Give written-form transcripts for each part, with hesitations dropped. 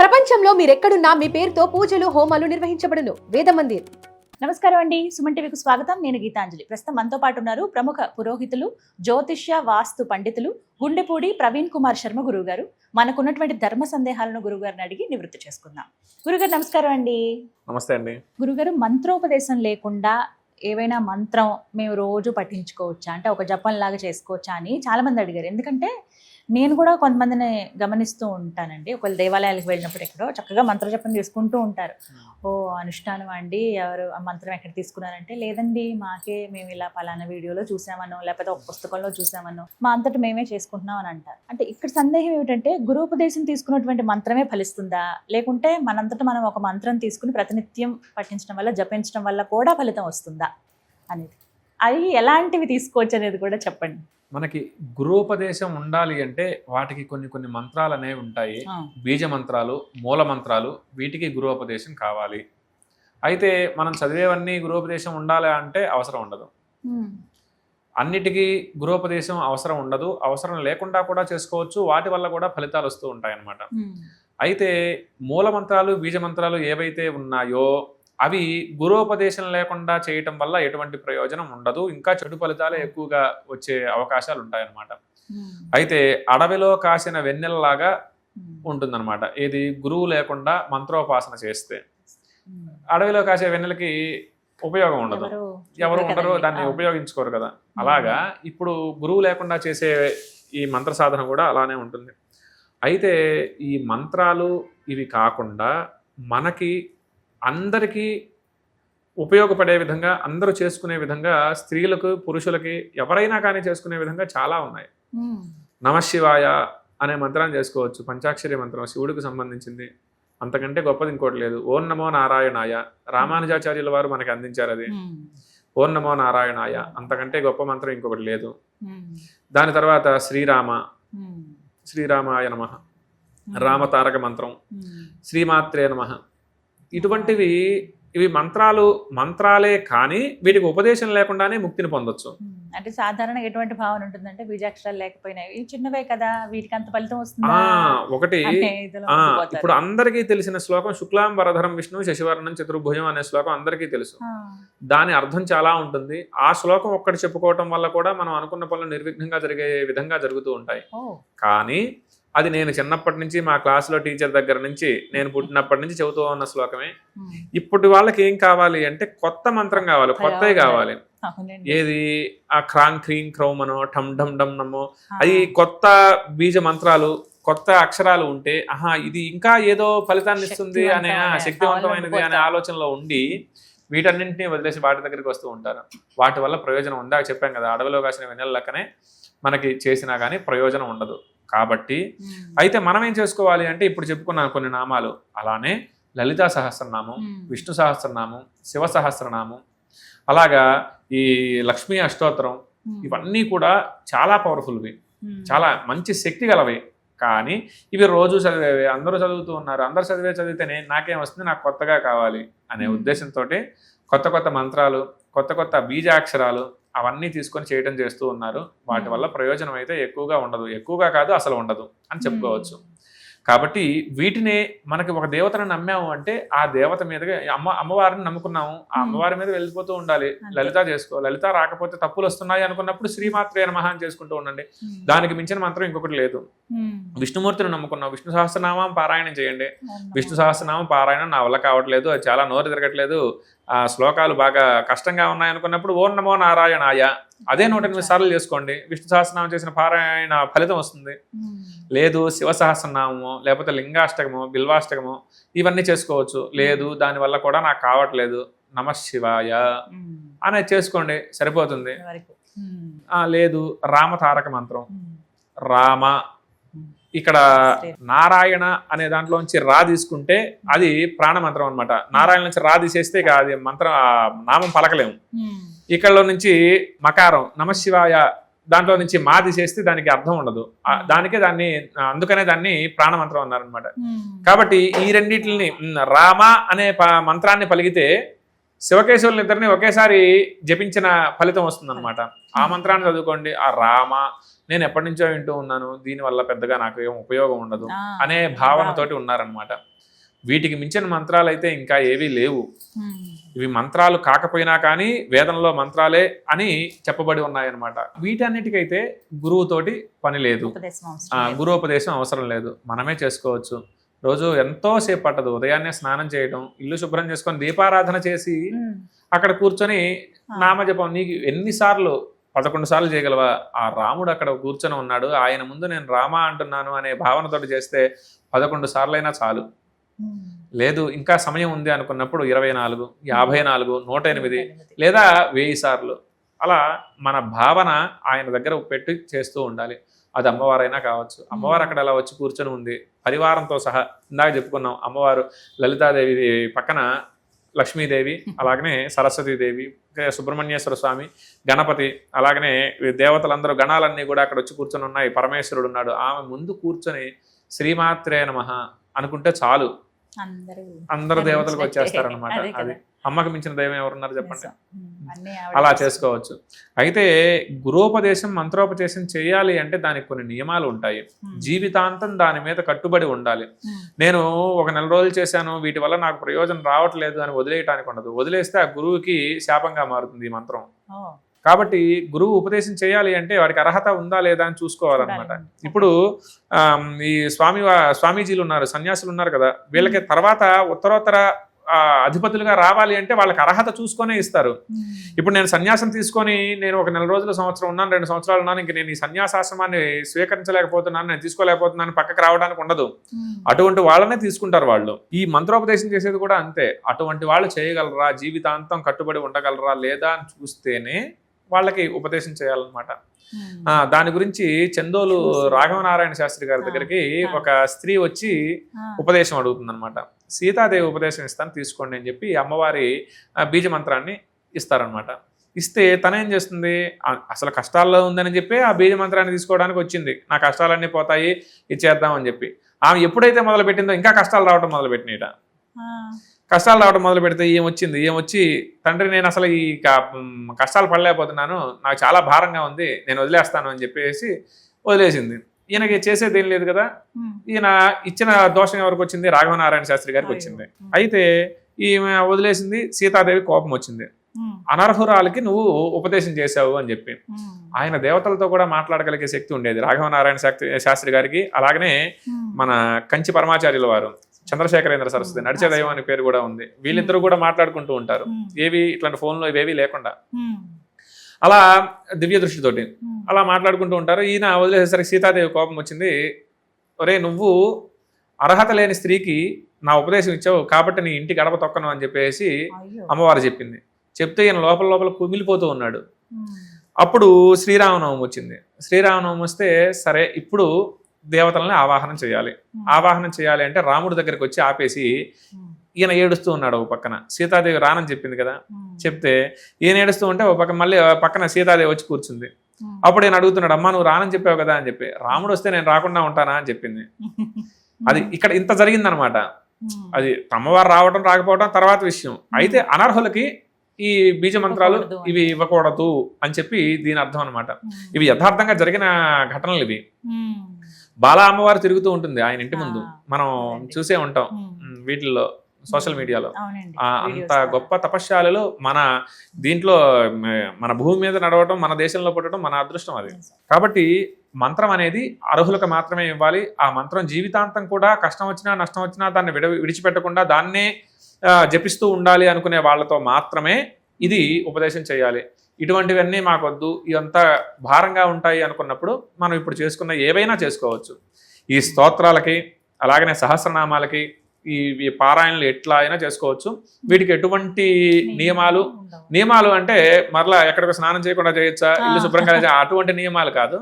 ప్రపంచంలో మీరెక్కడున్నా మీ పేరుతో పూజలు హోమాలు నిర్వహించబడును. వేద మందిర్. నమస్కారం అండి, సుమన్ టీవీకి స్వాగతం. నేను గీతాంజలి. ప్రస్తుతం మనతో పాటు ఉన్నారు ప్రముఖ పురోహితులు, జ్యోతిష్య వాస్తు పండితులు గుండెపూడి ప్రవీణ్ కుమార్ శర్మ గురువు గారు. మనకున్నటువంటి ధర్మ సందేహాలను గురువు గారిని అడిగి నివృత్తి చేసుకుందాం. గురుగారు నమస్కారం అండి. నమస్తే అండి. గురుగారు, మంత్రోపదేశం లేకుండా ఏవైనా మంత్రం మేము రోజు పఠించుకోవచ్చా, అంటే ఒక జపం లాగా చేసుకోవచ్చా అని చాలా మంది అడిగారు. ఎందుకంటే నేను కూడా కొంతమందిని గమనిస్తూ ఉంటానండి. ఒకళ్ళు దేవాలయాలకు వెళ్ళినప్పుడు ఎక్కడో చక్కగా మంత్రజపం చేసుకుంటూ ఉంటారు. ఓ అనుష్ఠానం అండి, ఎవరు ఆ మంత్రం ఎక్కడ తీసుకున్నారంటే, లేదండి మేము ఇలా పలానా వీడియోలో చూసామనో లేకపోతే ఒక పుస్తకంలో చూసామనో మా అంతటి మేమే చేసుకుంటున్నాం అని అంటారు. అంటే ఇక్కడ సందేహం ఏమిటంటే, గురూపదేశం తీసుకున్నటువంటి మంత్రమే ఫలిస్తుందా, లేకుంటే మనంతట మనం ఒక మంత్రం తీసుకుని ప్రతినిత్యం పఠించడం వల్ల, జపించడం వల్ల కూడా ఫలితం వస్తుందా అనేది, అవి ఎలాంటివి తీసుకోవచ్చు అనేది కూడా చెప్పండి. మనకి గురూపదేశం ఉండాలి అంటే వాటికి కొన్ని మంత్రాలు అనేవి ఉంటాయి. బీజ మంత్రాలు, మూల మంత్రాలు, వీటికి గురూపదేశం కావాలి. అయితే మనం చదివేవన్నీ గురూపదేశం ఉండాలి అంటే అవసరం ఉండదు. అన్నిటికీ గురూపదేశం అవసరం ఉండదు. అవసరం లేకుండా కూడా చేసుకోవచ్చు. వాటి వల్ల కూడా ఫలితాలు వస్తూ ఉంటాయి అన్నమాట. అయితే మూల మంత్రాలు, బీజ మంత్రాలు ఏవైతే ఉన్నాయో అవి గురోపదేశం లేకుండా చేయటం వల్ల ఎటువంటి ప్రయోజనం ఉండదు. ఇంకా చెడు ఫలితాలే ఎక్కువగా వచ్చే అవకాశాలు ఉంటాయన్నమాట. అయితే అడవిలో కాసిన వెన్నెలలాగా ఉంటుందన్నమాట. ఏది గురువు లేకుండా మంత్రోపాసన చేస్తే. అడవిలో కాసే వెన్నెలకి ఉపయోగం ఉండదు, ఎవరు ఉండరు, దాన్ని ఉపయోగించుకోరు కదా. అలాగా ఇప్పుడు గురువు లేకుండా చేసే ఈ మంత్ర సాధన కూడా అలానే ఉంటుంది. అయితే ఈ మంత్రాలు ఇవి కాకుండా మనకి అందరికీ ఉపయోగపడే విధంగా, అందరూ చేసుకునే విధంగా, స్త్రీలకు పురుషులకి ఎవరైనా కానీ చేసుకునే విధంగా చాలా ఉన్నాయి. నమశివాయ అనే మంత్రాన్ని చేసుకోవచ్చు. పంచాక్షరి మంత్రం, శివుడికి సంబంధించింది. అంతకంటే గొప్పది ఇంకోటి లేదు. ఓం నమో నారాయణాయ, రామానుజాచార్యుల వారు మనకి అందించారు అది. ఓం నమో నారాయణాయ, అంతకంటే గొప్ప మంత్రం ఇంకొకటి లేదు. దాని తర్వాత శ్రీరామాయ నమః, రామతారక మంత్రం, శ్రీమాత్రే నమః. ఇవి మంత్రాలే కానీ వీటికి ఉపదేశం లేకుండానే ముక్తిని పొందొచ్చు. అంటే సాధారణంగా ఎటువంటి భావన ఉంటుందంటే, బీజాక్షరాలు లేకపోయినా ఇవి చిన్నవే కదా, వీటికి అంత ఫలితం వస్తుంది. ఒకటి ఇప్పుడు అందరికీ తెలిసిన శ్లోకం, శుక్లాం వరధరం విష్ణు శశివర్ణం చతుర్భుజం అనే శ్లోకం అందరికీ తెలుసు. దాని అర్థం చాలా ఉంటుంది. ఆ శ్లోకం ఒక్కటి చెప్పుకోవటం వల్ల కూడా మనం అనుకున్న పనులు నిర్విఘ్నంగా జరిగే విధంగా జరుగుతూ ఉంటాయి. కానీ అది నేను చిన్నప్పటి నుంచి మా క్లాసులో టీచర్ దగ్గర నుంచి, నేను పుట్టినప్పటి నుంచి చెబుతూ ఉన్న శ్లోకమే. ఇప్పటి వాళ్ళకి ఏం కావాలి అంటే కొత్త మంత్రం కావాలి, కొత్తవి కావాలి. ఏది ఆ క్రాంగ్ క్రీం క్రౌమనో ఠమ్ ఢమ్ ఢమ్ నమ్మో, అది కొత్త బీజ మంత్రాలు, కొత్త అక్షరాలు ఉంటే ఇది ఇంకా ఏదో ఫలితాన్ని ఇస్తుంది అనే, శక్తివంతమైనది అనే ఆలోచనలో ఉండి వీటన్నింటినీ వదిలేసి వాటి దగ్గరికి వస్తూ ఉంటారు. వాటి వల్ల ప్రయోజనం ఉందా? చెప్పాం కదా, అడవిలో కాసిన వెన్నెల లెక్కనే మనకి చేసినా కానీ ప్రయోజనం ఉండదు. కాబట్టి అయితే మనం ఏం చేసుకోవాలి అంటే, ఇప్పుడు చెప్పుకున్నాను కొన్ని నామాలు, అలానే లలితా సహస్రనామం, విష్ణు సహస్రనామం, శివ సహస్రనామం, అలాగా ఈ లక్ష్మీ అష్టోత్తరం, ఇవన్నీ కూడా చాలా పవర్ఫుల్వి, చాలా మంచి శక్తి గలవి. కానీ ఇవి రోజు చదివేవి, అందరూ చదువుతూ ఉన్నారు. అందరూ చదివితేనే నాకేం వస్తుంది, నాకు కొత్తగా కావాలి అనే ఉద్దేశంతో కొత్త మంత్రాలు, కొత్త బీజాక్షరాలు అవన్నీ తీసుకొని చేయడం చేస్తూ ఉన్నారు. వాటి వల్ల ప్రయోజనం అయితే ఎక్కువగా ఉండదు, ఎక్కువగా కాదు అసలు ఉండదు అని చెప్పుకోవచ్చు. కాబట్టి వీటినే మనకి ఒక దేవతను నమ్మాము అంటే ఆ దేవత మీదగా అమ్మవారిని నమ్ముకున్నాము, ఆ అమ్మవారి మీద వెళ్ళిపోతూ ఉండాలి. లలిత చేసుకో, లలిత రాకపోతే తప్పులు వస్తున్నాయి అనుకున్నప్పుడు శ్రీమాత్రే నమః అని చేసుకుంటూ ఉండండి. దానికి మించిన మంత్రం ఇంకొకటి లేదు. విష్ణుమూర్తిని నమ్ముకున్నాం, విష్ణు సహస్రనామం పారాయణం చేయండి. విష్ణు సహస్రనామం పారాయణం నా వల్ల కావట్లేదు, అది చాలా నోరు తిరగట్లేదు, ఆ శ్లోకాలు బాగా కష్టంగా ఉన్నాయి అనుకున్నప్పుడు ఓం నమో నారాయణాయ అదే 108 సార్లు చేసుకోండి. విష్ణు సహస్రనామం చేసిన పారాయణ ఫలితం వస్తుంది. లేదు శివ సహస్రనామము, లేకపోతే లింగాష్టకము, బిల్వాష్టకము, ఇవన్నీ చేసుకోవచ్చు. లేదు దానివల్ల కూడా నాకు కావట్లేదు, నమశివాయ అనేది చేసుకోండి, సరిపోతుంది. లేదు రామతారక మంత్రం, రామ, ఇక్కడ నారాయణ అనే దాంట్లోంచి రా తీసుకుంటే అది ప్రాణమంత్రం అనమాట. నారాయణ నుంచి రా తీసేస్తే ఇక అది మంత్రం, నామం పలకలేము. ఇక్కడ నుంచి మకారం నమశివాయ, దాంట్లో నుంచి మా తీసేస్తే దానికి అర్థం ఉండదు. అందుకనే దాన్ని ప్రాణమంత్రం అన్నారనమాట. కాబట్టి ఈ రెండింటిని రామ అనే మంత్రాన్ని పలిగితే శివకేశవులను ఇద్దరిని ఒకేసారి జపించిన ఫలితం వస్తుంది అనమాట. ఆ మంత్రాన్ని చదువుకోండి. ఆ రామ నేను ఎప్పటి నుంచో వింటూ ఉన్నాను, దీనివల్ల పెద్దగా నాకు ఏం ఉపయోగం ఉండదు అనే భావనతోటి ఉన్నారనమాట. వీటికి మించిన మంత్రాలు అయితే ఇంకా ఏవీ లేవు. ఇవి మంత్రాలు కాకపోయినా కానీ వేదంలో మంత్రాలే అని చెప్పబడి ఉన్నాయన్నమాట. వీటన్నిటికైతే గురువుతోటి పని లేదు, గురువుపదేశం అవసరం లేదు, మనమే చేసుకోవచ్చు. రోజు ఎంతో సేపు పట్టదు. ఉదయాన్నే స్నానం చేయడం, ఇల్లు శుభ్రం చేసుకొని దీపారాధన చేసి అక్కడ కూర్చొని నామజపం. నీకు ఎన్నిసార్లు 11 సార్లు చేయగలవా? ఆ రాముడు అక్కడ కూర్చొని ఉన్నాడు, ఆయన ముందు నేను రామ అంటున్నాను అనే భావనతోటి చేస్తే 11 సార్లైనా చాలు. లేదు ఇంకా సమయం ఉంది అనుకున్నప్పుడు 24, 54, 108 లేదా 1000 సార్లు అలా మన భావన ఆయన దగ్గర పెట్టి చేస్తూ ఉండాలి. అది అమ్మవారైనా కావచ్చు. అమ్మవారు అక్కడ అలా వచ్చి కూర్చొని ఉంది పరివారంతో సహా. ఇందాక చెప్పుకున్నాం, అమ్మవారు లలితాదేవి పక్కన లక్ష్మీదేవి, అలాగనే సరస్వతీదేవి, సుబ్రహ్మణ్యేశ్వర స్వామి, గణపతి, అలాగనే దేవతలందరూ గణాలన్నీ కూడా అక్కడ వచ్చి కూర్చొని ఉన్నాయి. పరమేశ్వరుడు ఉన్నాడు. ఆమె ముందు కూర్చొని శ్రీమాత్రే నమః అనుకుంటే చాలు, అందరు దేవతలకు వచ్చేస్తారనమాట. అది అమ్మకు మించిన దైవం ఎవరున్నారు చెప్పండి. అలా చేసుకోవచ్చు. అయితే గురోపదేశం మంత్రోపదేశం చేయాలి అంటే దానికి కొన్ని నియమాలు ఉంటాయి. జీవితాంతం దాని మీద కట్టుబడి ఉండాలి. నేను ఒక 4 రోజులు చేశాను, వీటి వల్ల నాకు ప్రయోజనం రావట్లేదు అని వదిలేయటానికి ఉండదు. వదిలేస్తే ఆ గురువుకి శాపంగా మారుతుంది ఈ మంత్రం. కాబట్టి గురువు ఉపదేశం చేయాలి అంటే వాడికి అర్హత ఉందా లేదా అని చూసుకోవాలన్నమాట. ఇప్పుడు ఈ స్వామీజీలు ఉన్నారు, సన్యాసులు ఉన్నారు కదా, వీళ్ళకి తర్వాత ఉత్తరోత్తర అధిపతులుగా రావాలి అంటే వాళ్ళకి అర్హత చూసుకొనే ఇస్తారు. ఇప్పుడు నేను సన్యాసం తీసుకొని నేను ఒక 4 రోజుల సంవత్సరం ఉన్నాను, 2 సంవత్సరాలు ఉన్నాను, ఇంక నేను ఈ సన్యాసాశ్రమాన్ని స్వీకరించలేకపోతున్నాను, నేను తీసుకోలేకపోతున్నాను, పక్కకు రావడానికి ఉండదు. అటువంటి వాళ్ళనే తీసుకుంటారు వాళ్ళు. ఈ మంత్రోపదేశం చేసేది కూడా అంతే. అటువంటి వాళ్ళు చేయగలరా, జీవితాంతం కట్టుబడి ఉండగలరా లేదా అని చూస్తేనే వాళ్ళకి ఉపదేశం చేయాలన్నమాట. దాని గురించి చందోలు రాఘవనారాయణ శాస్త్రి గారి దగ్గరికి ఒక స్త్రీ వచ్చి ఉపదేశం అడుగుతుంది అనమాట. సీతాదేవి ఉపదేశం ఇస్తాను తీసుకోండి అని చెప్పి అమ్మవారి బీజ మంత్రాన్ని ఇస్తారనమాట. ఇస్తే తనేం చేస్తుంది, అసలు కష్టాల్లో ఉందని చెప్పి ఆ బీజ మంత్రాన్ని తీసుకోవడానికి వచ్చింది. నా కష్టాలన్నీ పోతాయి, ఇచ్చేద్దామని చెప్పి. ఆమె ఎప్పుడైతే మొదలుపెట్టిందో ఇంకా కష్టాలు రావడం మొదలుపెట్టినట. కష్టాలు రావడం మొదలు పెడితే ఏమొచ్చి తండ్రి నేను అసలు ఈ కష్టాలు పడలేకపోతున్నాను, నాకు చాలా భారంగా ఉంది, నేను వదిలేస్తాను అని చెప్పేసి వదిలేసింది. ఈయనకి చేసేది ఏం లేదు కదా. ఈయన ఇచ్చిన దోషం ఎవరికి వచ్చింది, రాఘవనారాయణ శాస్త్రి గారికి వచ్చింది. అయితే ఈమె వదిలేసింది. సీతాదేవి కోపం వచ్చింది, అనర్హురాలకి నువ్వు ఉపదేశం చేశావు అని చెప్పి. ఆయన దేవతలతో కూడా మాట్లాడగలిగే శక్తి ఉండేది రాఘవనారాయణ శాస్త్రి గారికి. అలాగనే మన కంచి పరమాచార్యుల వారు చంద్రశేఖరేంద్ర సరస్వతి, నడిచే దైవం అనే పేరు కూడా ఉంది. వీళ్ళిద్దరూ కూడా మాట్లాడుకుంటూ ఉంటారు, ఏవి ఇట్లాంటి ఫోన్లో ఇవేవి లేకుండా. అలా దివ్య దృష్టితోటి అలా మాట్లాడుకుంటూ ఉంటారు. ఈయన వదిలేసేసరికి సీతాదేవి కోపం వచ్చింది. ఒరే, నువ్వు అర్హత లేని స్త్రీకి నా ఉపదేశం ఇచ్చావు కాబట్టి నీ ఇంటి గడప తొక్కను అని చెప్పేసి అమ్మవారు చెప్పింది. చెప్తే ఈయన లోపల కుమిలిపోతూ ఉన్నాడు. అప్పుడు శ్రీరామనవమి వచ్చింది. శ్రీరామనవమి వస్తే సరే ఇప్పుడు దేవతలని ఆవాహనం చేయాలి. ఆవాహనం చేయాలి అంటే రాముడి దగ్గరికి వచ్చి ఆపేసి ఈయన ఏడుస్తూ ఉన్నాడు. ఒక పక్కన సీతాదేవి రానని చెప్పింది కదా, చెప్తే ఈయన ఏడుస్తూ ఉంటే ఒక పక్కన మళ్ళీ పక్కన సీతాదేవి వచ్చి కూర్చుంది. అప్పుడు ఈయన అడుగుతున్నాడు, అమ్మ నువ్వు రానని చెప్పావు కదా అని చెప్పి. రాముడు వస్తే నేను రాకుండా ఉంటానా అని చెప్పింది. అది ఇక్కడ ఇంత జరిగిందనమాట. అది అమ్మవారు రావడం రాకపోవడం తర్వాత విషయం. అయితే అనర్హులకి ఈ బీజ మంత్రాలు ఇవి ఇవ్వకూడదు అని చెప్పి దీని అర్థం అనమాట. ఇవి యథార్థంగా జరిగిన ఘటనలు ఇవి. బాలా అమ్మవారు తిరుగుతూ ఉంటుంది ఆయన ఇంటి ముందు, మనం చూసే ఉంటాం వీటిల్లో, సోషల్ మీడియాలో. అంత గొప్ప తపశ్శాలలో మన దీంట్లో మన భూమి మీద నడవటం, మన దేశంలో పుట్టడం మన అదృష్టం అది. కాబట్టి మంత్రం అనేది అర్హులకు మాత్రమే ఇవ్వాలి. ఆ మంత్రం జీవితాంతం కూడా కష్టం వచ్చినా నష్టం వచ్చినా దాన్ని విడిచిపెట్టకుండా దాన్నే జపిస్తూ ఉండాలి అనుకునే వాళ్ళతో మాత్రమే ఇది ఉపదేశం చేయాలి. ఇటువంటివన్నీ మాకొద్దు, ఇదంతా భారంగా ఉంటాయి అనుకున్నప్పుడు మనం ఇప్పుడు చేసుకున్న ఏవైనా చేసుకోవచ్చు. ఈ స్తోత్రాలకి అలాగనే సహస్రనామాలకి ఈ పారాయణలు ఎట్లా అయినా చేసుకోవచ్చు. వీటికి ఎటువంటి నియమాలు అంటే మరలా ఎక్కడికి స్నానం చేయకుండా చేయొచ్చా, ఇల్లు శుభ్రంగా అటువంటి నియమాలు కాదు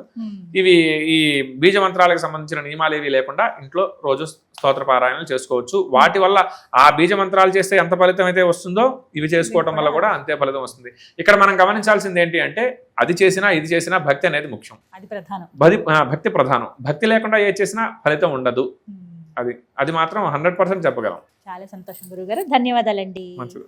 ఇవి. ఈ బీజ మంత్రాలకు సంబంధించిన నియమాలు ఏవి లేకుండా ఇంట్లో రోజు స్తోత్ర పారాయణలు చేసుకోవచ్చు. వాటి వల్ల ఆ బీజ మంత్రాలు చేస్తే ఎంత ఫలితం అయితే వస్తుందో ఇవి చేసుకోవటం వల్ల కూడా అంతే ఫలితం వస్తుంది. ఇక్కడ మనం గమనించాల్సింది ఏంటి అంటే అది చేసినా ఇది చేసినా భక్తి అనేది ముఖ్యం. భక్తి ప్రధానం. భక్తి లేకుండా ఏ చేసినా ఫలితం ఉండదు. అది మాత్రం 100% చెప్పగలం. చాలా సంతోషం గురుగారు, ధన్యవాదాలండి. మంచిది.